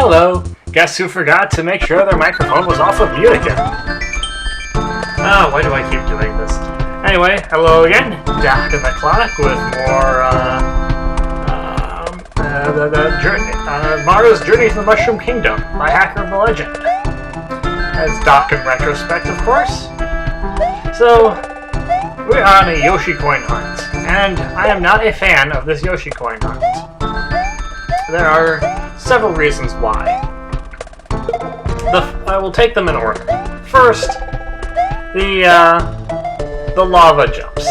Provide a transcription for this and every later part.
Hello! Guess who forgot to make sure their microphone was off of mute again? Oh, why do I keep doing this? Anyway, hello again, Jack in the Clock with more, Mario's Journey to the Mushroom Kingdom by Hacker of the Legend. As Doc in retrospect, of course. So, we are on a Yoshi Coin Hunt, and I am not a fan of this Yoshi Coin Hunt. There are several reasons why. I will take them in order. First, the lava jumps.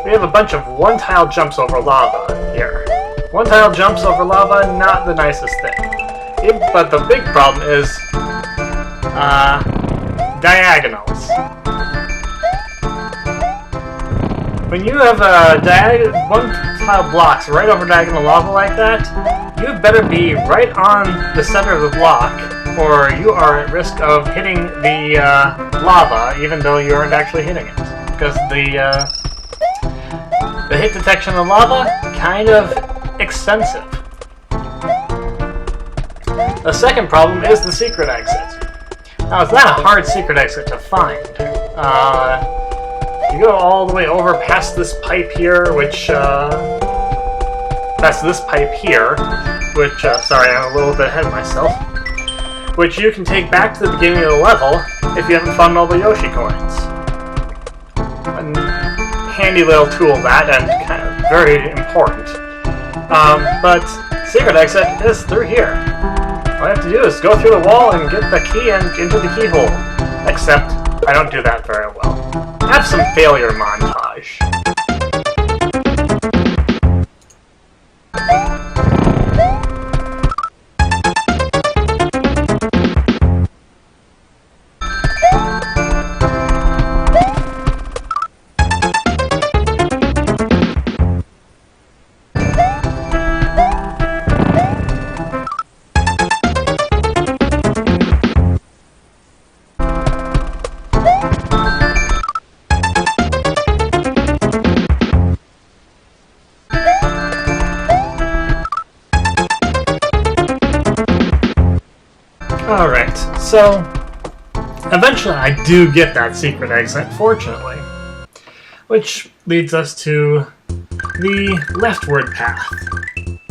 We have a bunch of one-tile jumps over lava here. One-tile jumps over lava, not the nicest thing. But the big problem is diagonals. When you have one-tile blocks right over diagonal lava like that, you better be right on the center of the block, or you are at risk of hitting the lava, even though you aren't actually hitting it. Because the hit detection of lava, kind of extensive. The second problem is the secret exit. Now, it's not a hard secret exit to find. You go all the way over past this pipe here, which, sorry, I'm a little bit ahead of myself, which you can take back to the beginning of the level if you haven't found all the Yoshi Coins. A handy little tool that, and kind of very important. But secret exit is through here. All you have to do is go through the wall and get the key and into the keyhole. Except, I don't do that very well. Have some failure montage. Alright, so eventually I do get that secret exit, fortunately. Which leads us to the leftward path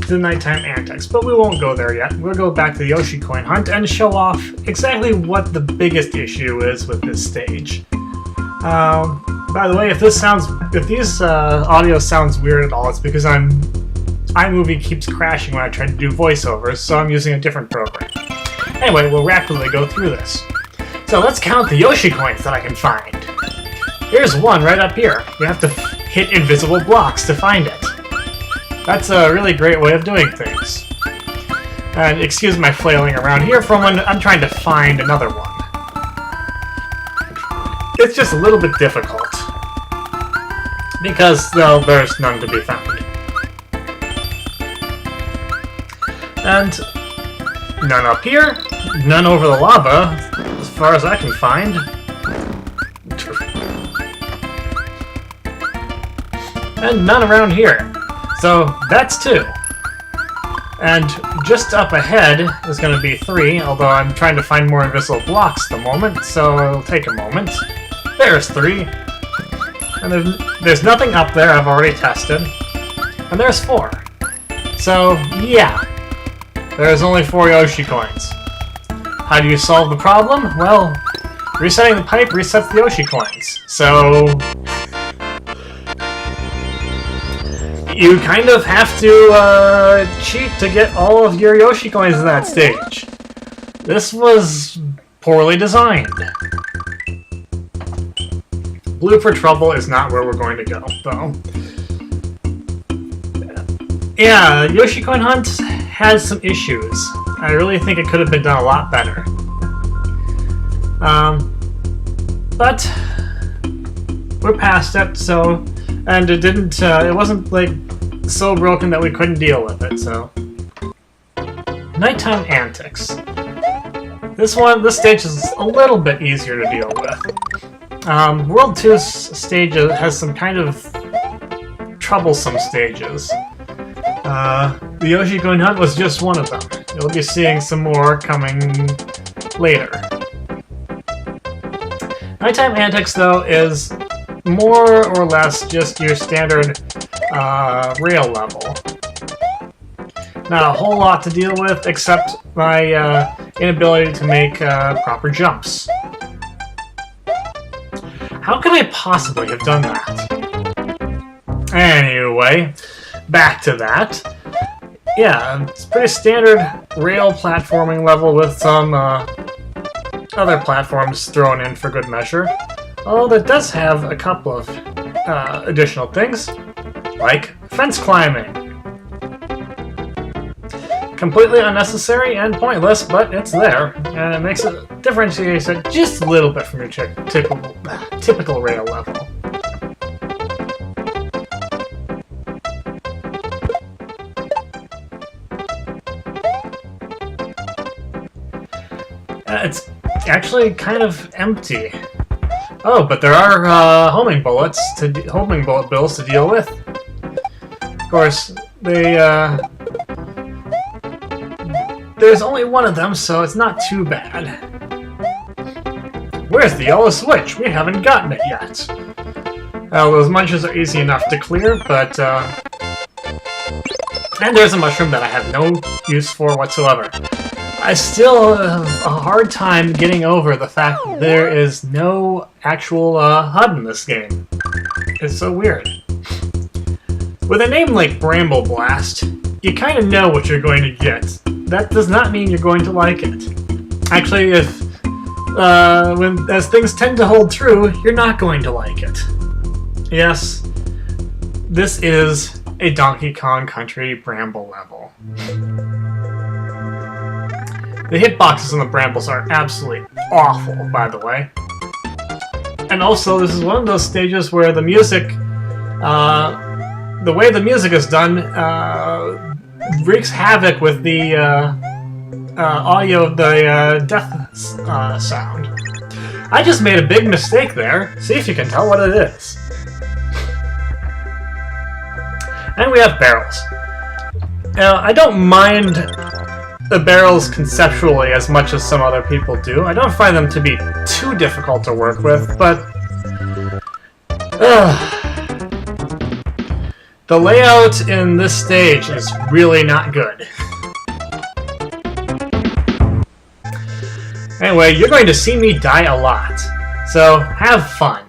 to Nightime Antics, but we won't go there yet. We'll go back to the Yoshi Coin Hunt and show off exactly what the biggest issue is with this stage. By the way, if these audio sounds weird at all, it's because iMovie keeps crashing when I try to do voiceovers, so I'm using a different program. Anyway, we'll rapidly go through this. So let's count the Yoshi Coins that I can find. Here's one right up here. You have to hit invisible blocks to find it. That's a really great way of doing things. And excuse my flailing around here for when I'm trying to find another one. It's just a little bit difficult. Because, well, there's none to be found. And none up here, none over the lava, as far as I can find. And none around here. So that's 2. And just up ahead is going to be 3, although I'm trying to find more invisible blocks at the moment, so it'll take a moment. There's 3. And there's nothing up there I've already tested. And there's 4. So, yeah. There's only 4 Yoshi Coins. How do you solve the problem? Well, resetting the pipe resets the Yoshi Coins. So you kind of have to cheat to get all of your Yoshi Coins in that stage. This was poorly designed. Blue for Trouble is not where we're going to go, though. Yeah, Yoshi Coin Hunt has some issues. I really think it could have been done a lot better. But we're past it, so, and it didn't, it wasn't like so broken that we couldn't deal with it, so. Nightime Antics. This stage is a little bit easier to deal with. World 2's stage has some kind of troublesome stages. The Yoshi Coin Hunt was just one of them. You'll be seeing some more coming later. Nightime Antics, though, is more or less just your standard rail level. Not a whole lot to deal with, except my inability to make proper jumps. How could I possibly have done that? Anyway, back to that. Yeah, it's pretty standard rail platforming level with some other platforms thrown in for good measure. Although that does have a couple of additional things, like fence climbing. Completely unnecessary and pointless, but it's there, and it makes it differentiates it just a little bit from your typical rail level. It's actually kind of empty. Oh, but there are homing bullet bills to deal with. Of course, there's only one of them, so it's not too bad. Where's the yellow switch? We haven't gotten it yet. Well, those munches are easy enough to clear, but and there's a mushroom that I have no use for whatsoever. I still have a hard time getting over the fact that there is no actual HUD in this game. It's so weird. With a name like Bramble Blast, you kind of know what you're going to get. That does not mean you're going to like it. Actually, as things tend to hold true, you're not going to like it. Yes, this is a Donkey Kong Country Bramble level. The hitboxes on the Brambles are absolutely awful, by the way. And also, this is one of those stages where the music, the way the music is done, wreaks havoc with the audio of the death sound. I just made a big mistake there. See if you can tell what it is. And we have barrels. Now, I don't mind the barrels conceptually as much as some other people do. I don't find them to be too difficult to work with, but the layout in this stage is really not good. Anyway, you're going to see me die a lot, so have fun.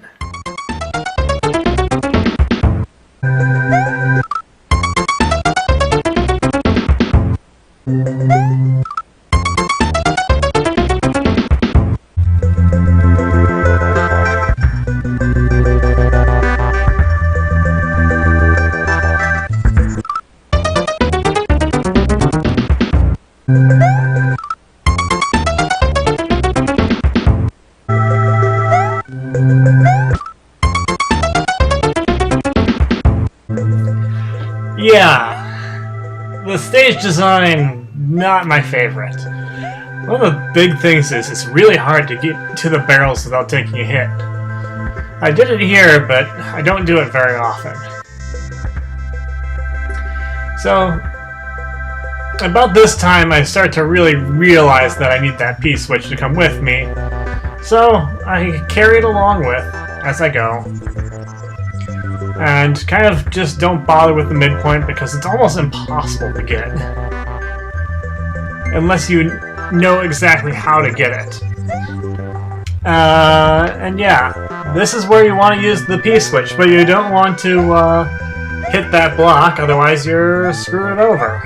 Yeah, the stage design, not my favorite. One of the big things is it's really hard to get to the barrels without taking a hit. I did it here, but I don't do it very often. So, about this time I start to really realize that I need that P-switch to come with me. So, I carry it along with as I go. And kind of just don't bother with the midpoint because it's almost impossible to get. Unless you know exactly how to get it. And yeah, this is where you want to use the P-switch, but you don't want to hit that block, otherwise you're screwed over.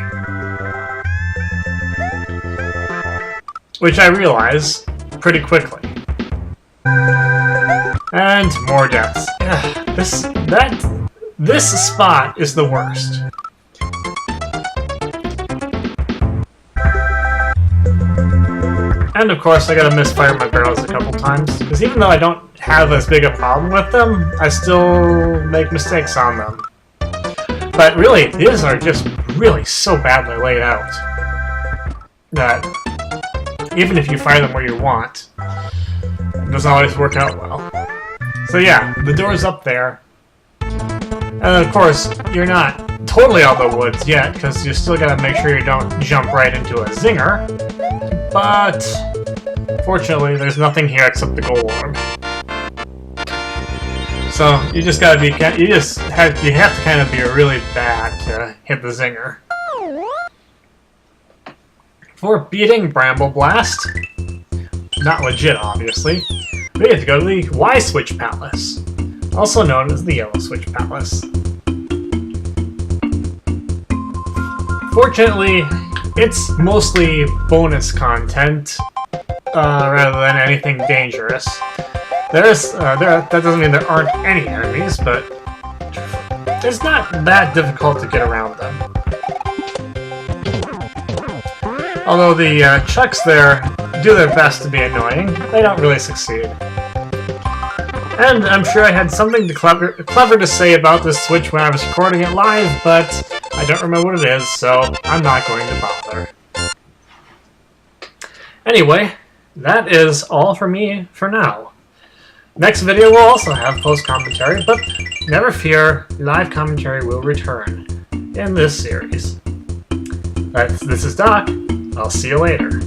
Which I realize pretty quickly. And more deaths. This spot is the worst. And of course I gotta misfire my barrels a couple times, because even though I don't have as big a problem with them, I still make mistakes on them. But really, these are just really so badly laid out that even if you fire them where you want, it doesn't always work out well. So yeah, the door's up there. And of course, you're not totally out of the woods yet, because you still gotta make sure you don't jump right into a zinger. But fortunately, there's nothing here except the gold orb. So you just gotta be, you have to kind of be really bad to hit the zinger. For beating Bramble Blast, not legit obviously, we have to go to the Y-Switch Palace, also known as the Yellow Switch Palace. Fortunately, it's mostly bonus content rather than anything dangerous. That doesn't mean there aren't any enemies, but it's not that difficult to get around them. Although the Chucks there do their best to be annoying, they don't really succeed. And I'm sure I had something clever to say about this Switch when I was recording it live, but I don't remember what it is, so I'm not going to bother. Anyway, that is all for me for now. Next video will also have post-commentary, but never fear, live commentary will return in this series. This is Doc. I'll see you later.